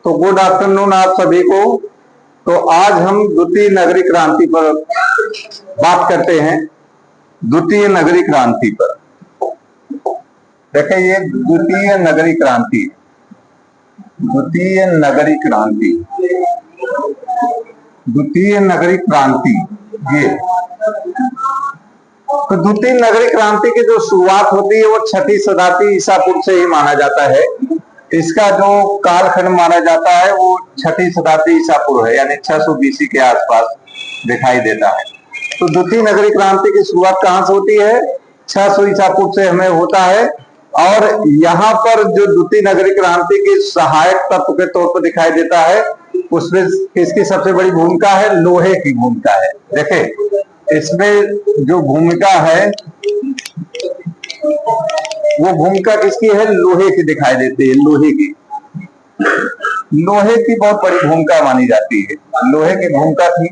तो good afternoon आप सभी को। तो आज हम द्वितीय नगरीय क्रांति पर बात करते हैं। द्वितीय नगरीय क्रांति पर देखिए, ये द्वितीय नगरीय क्रांति, द्वितीय नगरीय क्रांति, द्वितीय नगरीय क्रांति। ये तो द्वितीय नगरीय क्रांति की जो शुरुआत होती है वो 6ठी शताब्दी ईसा पूर्व से ही माना जाता है। इसका जो कालखंड माना जाता है वो 6ठी शताब्दी ईसा पूर्व है, यानी 600 BC के आसपास दिखाई देता है। तो द्वितीय नगरीय क्रांति की शुरुआत कहां से होती है? 600 ईसा पूर्व से हमें होता है। और यहाँ पर जो द्वितीय नगरीय क्रांति की सहायक तत्व के तौर पर दिखाई देता है, उसमें किसकी सबसे बड़ी भूमिका है? लोहे की भूमिका है। देखें, इसमें जो भूमिका है वो भूमिका किसकी है? लोहे की दिखाई देती है। लोहे की बहुत बड़ी भूमिका मानी जाती है। लोहे की भूमिका थी।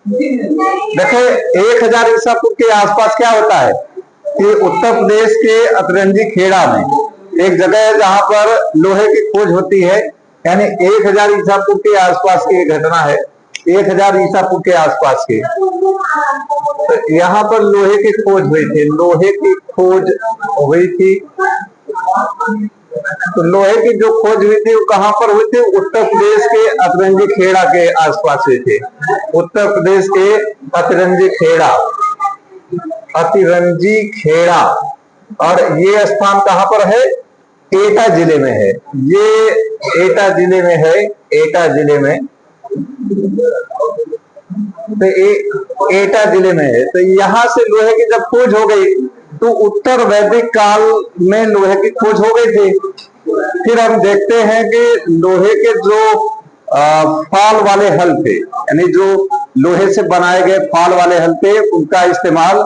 देखिए, 1000 ईसा पूर्व के आसपास क्या होता है कि उत्तर प्रदेश के अतरंजी खेड़ा में एक जगह है जहां पर लोहे की खोज होती है। यानी 1000 ईसा पूर्व के आसपास की घटना है। 1000 ईसा पूर्व के आसपास के, तो यहाँ पर लोहे की खोज हुई थी। लोहे की खोज हुई थी। तो लोहे की जो खोज हुई थी वो कहां पर हुई थी? उत्तर प्रदेश के अतरंजी खेड़ा के आसपास हुई थी। उत्तर प्रदेश के अतरंजी खेड़ा, अतिरंजी खेड़ा। और ये स्थान कहां पर है? एटा जिले में है। ये एटा जिले में है। एटा जिले में, तो एटा जिले में है। तो यहां से लोहे की जब खोज हो गई तो उत्तर वैदिक काल में लोहे की खोज हो गई थी। फिर हम देखते हैं कि लोहे के जो फाल वाले हल थे, यानी जो लोहे से बनाए गए फाल वाले हल थे, उनका इस्तेमाल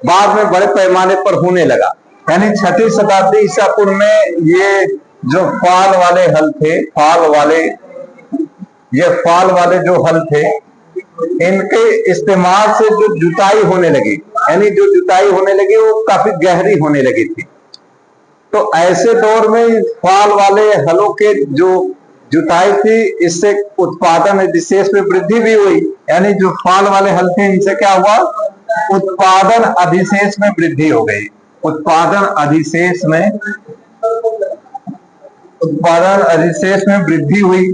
बाद में बड़े पैमाने पर होने लगा। यानी 6ठी शताब्दी ईसा पूर्व में ये जो फाल वाले हल थे, ये फाल वाले जो हल थे, इनके इस्तेमाल से जो जुताई होने लगी, यानी जो जुताई होने लगी वो काफी गहरी होने लगी थी। तो ऐसे दौर में फाल वाले हलों के जो जुताई थी, इससे उत्पादन विशेष में वृद्धि भी हुई। यानी जो फाल वाले हल थे, इनसे क्या हुआ? उत्पादन अधिशेष में वृद्धि हो गई। उत्पादन अधिशेष में वृद्धि हुई।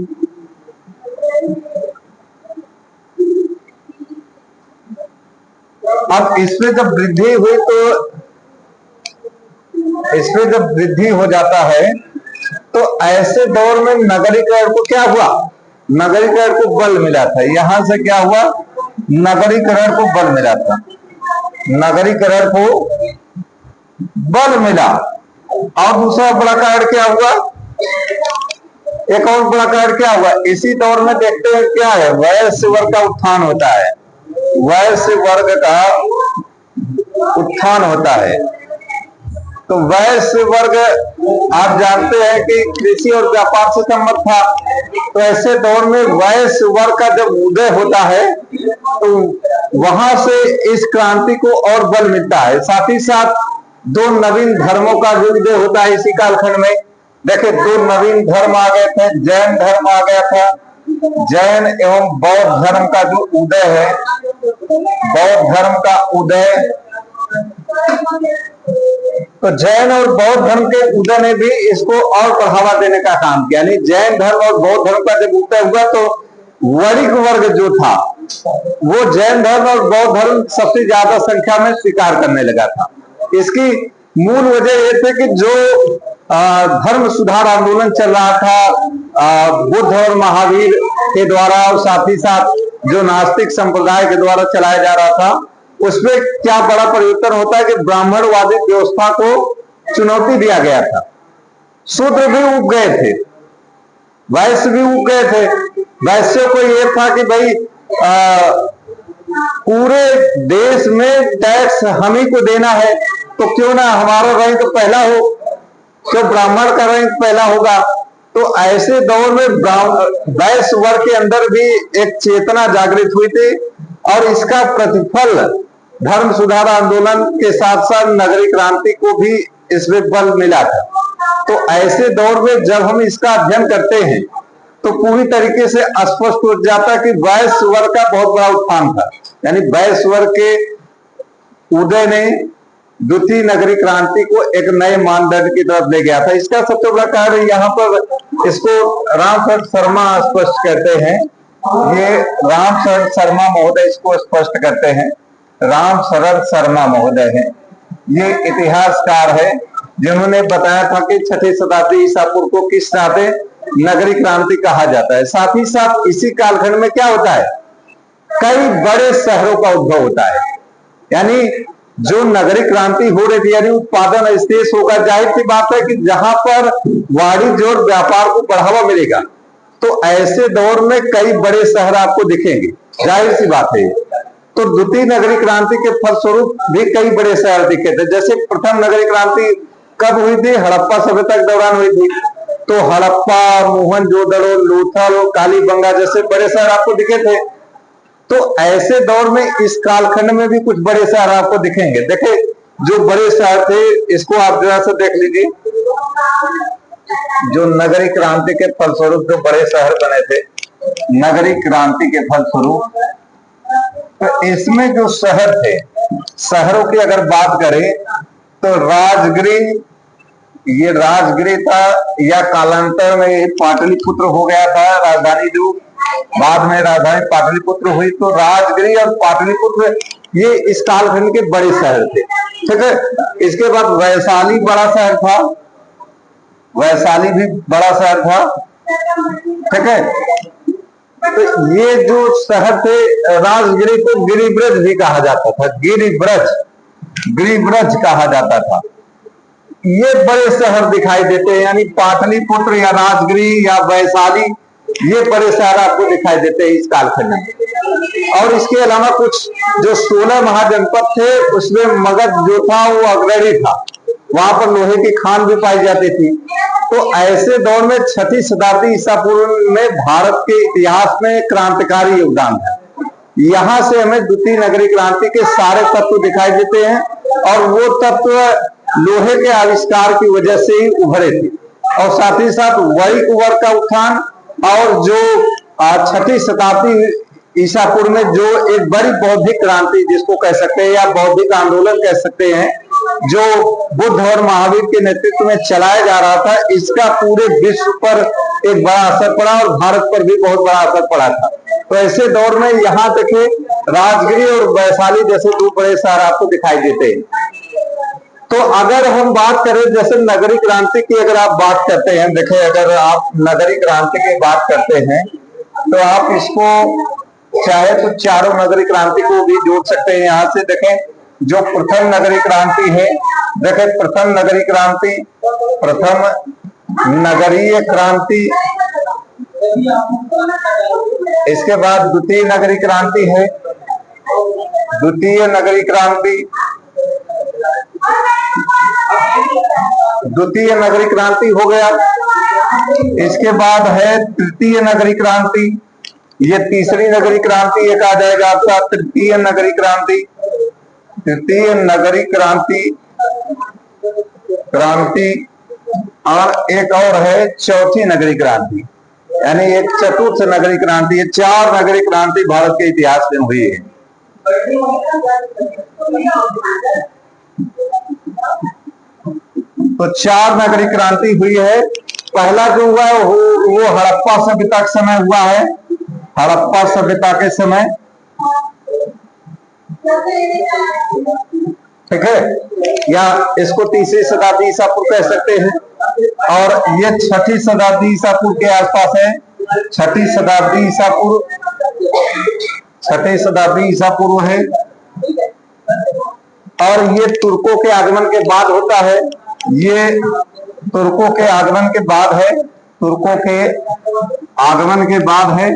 अब इसमें जब वृद्धि हुई तो इसमें जब वृद्धि हो जाता है तो ऐसे दौर में नगरीकरण को क्या हुआ? नगरीकरण को बल मिला था। यहां से क्या हुआ? नगरीकरण को बल मिला था। नगरीकरण को बल मिला। और दूसरा बड़ा कारण क्या हुआ? एक और बड़ा कारण क्या हुआ? इसी दौर में देखते हैं क्या है? वैश्य वर्ग का उत्थान होता है। वैश्य वर्ग का उत्थान होता है। तो वैश्य वर्ग, आप जानते हैं कि कृषि और व्यापार से संबंध था। तो ऐसे दौर में वैश्य वर्ग का जब उदय होता है तो वहां से इस क्रांति को और बल मिलता है। साथ ही साथ 2 नवीन धर्मों का भी उदय होता है इसी कालखंड में। देखिए, 2 नवीन धर्म आ गए थे। जैन धर्म आ गया था। जैन एवं बौद्ध धर्म का जो उदय है, बौद्ध धर्म का उदय, तो जैन और बौद्ध धर्म के उदय ने भी इसको और बढ़ावा देने का काम किया। यानी जैन धर्म और बौद्ध धर्म का जब उदय हुआ तो वणिक वर्ग जो था वो जैन धर्म और बौद्ध धर्म सबसे ज्यादा संख्या में स्वीकार करने लगा था। इसकी मूल वजह ये थी कि जो धर्म सुधार आंदोलन चल रहा था बुद्ध और महावीर के द्वारा, और साथ ही साथ जो नास्तिक संप्रदाय के द्वारा चलाया जा रहा था, उसमें क्या बड़ा परिवर्तन होता है कि ब्राह्मणवादी व्यवस्था को चुनौती दिया गया था। शूद्र भी उग गए थे, वैश्य भी उग गए थे। वैश्यों को यह था कि भाई पूरे देश में टैक्स हम ही को देना है, तो क्यों ना हमारा रैंक पहला हो, क्यों ब्राह्मण का रैंक पहला होगा। तो ऐसे दौर में वैश्य वर्ग के अंदर भी एक चेतना जागृत हुई थी, और इसका प्रतिफल धर्म सुधार आंदोलन के साथ साथ नगरीय क्रांति को भी इसमें बल मिला था। तो ऐसे दौर में जब हम इसका अध्ययन करते हैं तो पूरी तरीके से स्पष्ट हो जाता है कि वैश्य वर्ग का बहुत बड़ा उत्थान था। यानी वैश्य वर्ग के उदय ने द्वितीय नगरीय क्रांति को एक नए मानदंड की तरफ ले गया था। इसका सबसे बड़ा कारण यहाँ पर इसको रामशरण शर्मा स्पष्ट करते हैं। ये रामशरण शर्मा महोदय इसको स्पष्ट करते हैं। रामशरण शर्मा महोदय हैं, ये इतिहासकार है जिन्होंने बताया था कि 6ठी शताब्दी ईसा पूर्व को किस नाते नगरीय क्रांति कहा जाता है। साथ ही साथ इसी कालखंड में क्या होता है, कई बड़े शहरों का उद्भव होता है। यानी जो नगरीय क्रांति हो रही थी, यानी उत्पादन स्टेज होगा। जाहिर सी बात है कि जहां पर वाणिज्य और व्यापार को बढ़ावा मिलेगा तो ऐसे दौर में कई बड़े शहर आपको दिखेंगे, जाहिर सी बात है। तो द्वितीय नगरीय क्रांति के फलस्वरूप भी कई बड़े शहर दिखे थे। जैसे प्रथम नगरीय क्रांति कब हुई थी, हड़प्पा सभ्यता के दौरान हुई थी। तो हड़प्पा, मोहनजोदड़ो, लोथल, कालीबंगा जैसे बड़े शहर आपको दिखे थे। तो ऐसे दौर में इस कालखंड में भी कुछ बड़े शहर आपको दिखेंगे। देखे जो बड़े शहर थे इसको आप जरा सा देख लीजिए। जो नगरीय क्रांति के फलस्वरूप जो बड़े शहर बने थे, नगरीय क्रांति के फलस्वरूप, तो इसमें जो शहर थे, शहरों की अगर बात करें तो राजगृह, ये राजगृह था, या कालांतर में ये पाटलिपुत्र हो गया था राजधानी, जो बाद में राजधानी पाटलिपुत्र हुई। तो राजगृह और पाटलिपुत्र ये इस कालखंड के बड़े शहर थे। ठीक है, इसके बाद वैशाली बड़ा शहर था, वैशाली भी बड़ा शहर था। ठीक है, तो ये जो शहर थे, राजगृह को गिरिब्रज भी कहा जाता था, गिरिब्रज, गिरिब्रज कहा जाता था। ये बड़े शहर दिखाई देते हैं, यानी पाटलिपुत्र या राजगृह या वैशाली, ये बड़े शहर आपको दिखाई देते हैं इस कालखंड में। और इसके अलावा कुछ जो 16 महाजनपद थे उसमें मगध जो था वो अग्रणी था, वहां पर लोहे की खान भी पाई जाती थी। तो ऐसे दौर में 6ठी शताब्दी ईसा पूर्व में भारत के इतिहास में क्रांतिकारी योगदान है। यहां से हमें द्वितीय नगरीय क्रांति के सारे तत्व दिखाई देते हैं, और वो तत्व लोहे के आविष्कार की वजह से ही उभरे थे। और साथ ही साथ वैदिक वर्ग का उत्थान, और जो 6ठी शताब्दी ईसा पूर्व में जो एक बड़ी बौद्धिक क्रांति जिसको कह सकते हैं, या बौद्धिक आंदोलन कह सकते हैं, जो बुद्ध और महावीर के नेतृत्व में चलाया जा रहा था, इसका पूरे विश्व पर एक बड़ा असर पड़ा और भारत पर भी बहुत बड़ा असर पड़ा था। तो ऐसे दौर में यहाँ देखिए राजगीर और वैशाली जैसे दो बड़े शहर आपको दिखाई देते हैं। तो अगर हम बात करें जैसे नगरीय क्रांति की, अगर आप बात करते हैं, देखें अगर आप नगरीय क्रांति की बात करते हैं तो आप इसको चाहे तो चारों नगरीय क्रांति को भी जोड़ सकते हैं। यहाँ से देखें जो प्रथम नगरीय क्रांति है, देखें प्रथम नगरीय क्रांति, प्रथम नगरीय क्रांति, इसके बाद द्वितीय नगरीय क्रांति है, द्वितीय नगरीय क्रांति, द्वितीय नगरीय क्रांति हो गया। इसके बाद है तृतीय नगरीय क्रांति, ये तीसरी नगरीय क्रांति एक आ जाएगा आपका, तृतीय नगरीय क्रांति, तृतीय नगरीय क्रांति, और एक और है चौथी नगरीय क्रांति, यानी एक चतुर्थ नगरीय क्रांति। ये 4 नगरीय क्रांति भारत के इतिहास में हुई है। तो 4 नगरीय क्रांति हुई है। पहला जो हुआ है वो हड़प्पा सभ्यता के समय हुआ है, हड़प्पा सभ्यता के समय, ठीक है, या इसको तीसरी शताब्दी ईसा पूर्व कह सकते हैं। और ये 6ठी शताब्दी ईसा पूर्व के आसपास है, 6ठी शताब्दी ईसा पूर्व, 6ठी शताब्दी ईसा पूर्व है। और ये तुर्कों के आगमन के बाद होता है, ये तुर्कों के आगमन के बाद है, तुर्कों के आगमन के बाद है।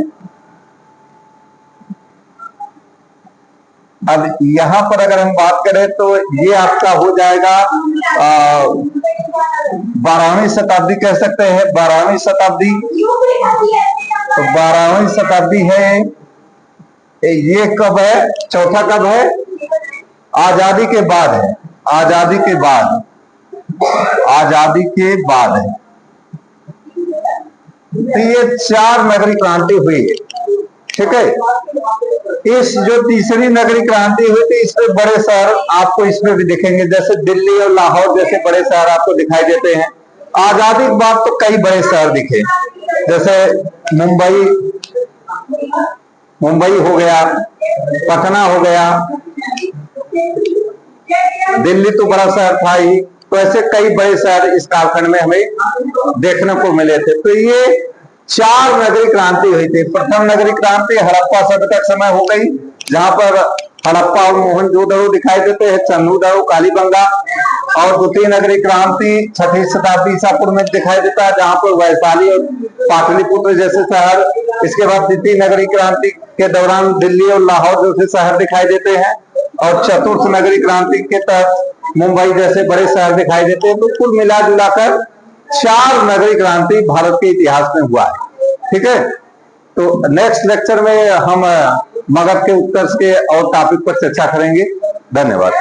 अब यहां पर अगर हम बात करें तो ये आपका हो जाएगा 12वीं शताब्दी कह सकते हैं, 12वीं शताब्दी। तो 12वीं शताब्दी है, ये कब है, चौथा कब है, आजादी के बाद है, आजादी के बाद। आजादी के बाद है। तो ये 4 नगरीय क्रांति हुई है, ठीक है। इस जो तीसरी नगरीय क्रांति हुई थी, इसमें बड़े शहर आपको इसमें भी दिखेंगे, जैसे दिल्ली और लाहौर जैसे बड़े शहर आपको दिखाई देते हैं। आजादी के बाद तो कई बड़े शहर दिखे, जैसे मुंबई हो गया, पटना हो गया, दिल्ली तो बड़ा शहर था ही। तो ऐसे कई बड़े शहर इस कालखंड में हमें देखने को मिले थे। तो ये 4 नगरीय क्रांति हुई थी। प्रथम नगरीय क्रांति हड़प्पा सभ्यता के समय हो गई, जहां पर हड़प्पा और मोहनजोदड़ो दिखाई देते हैं, चन्नूदड़ो, कालीबंगा। और द्वितीय नगरीय क्रांति 6वीं शताब्दी ईसा पूर्व में दिखाई देता है, जहां पर वैशाली और पाटलिपुत्र जैसे शहर। इसके बाद तृतीय नगरीय क्रांति के दौरान दिल्ली और लाहौर जैसे शहर दिखाई देते हैं। और चतुर्थ नगरीय क्रांति के तहत मुंबई जैसे बड़े शहर दिखाई देते हैं। तो कुल मिला जुलाकर 4 नगरीय क्रांति भारत के इतिहास में हुआ है, ठीक है। तो नेक्स्ट लेक्चर में हम मगध के उत्कर्ष के और टॉपिक पर चर्चा करेंगे। धन्यवाद।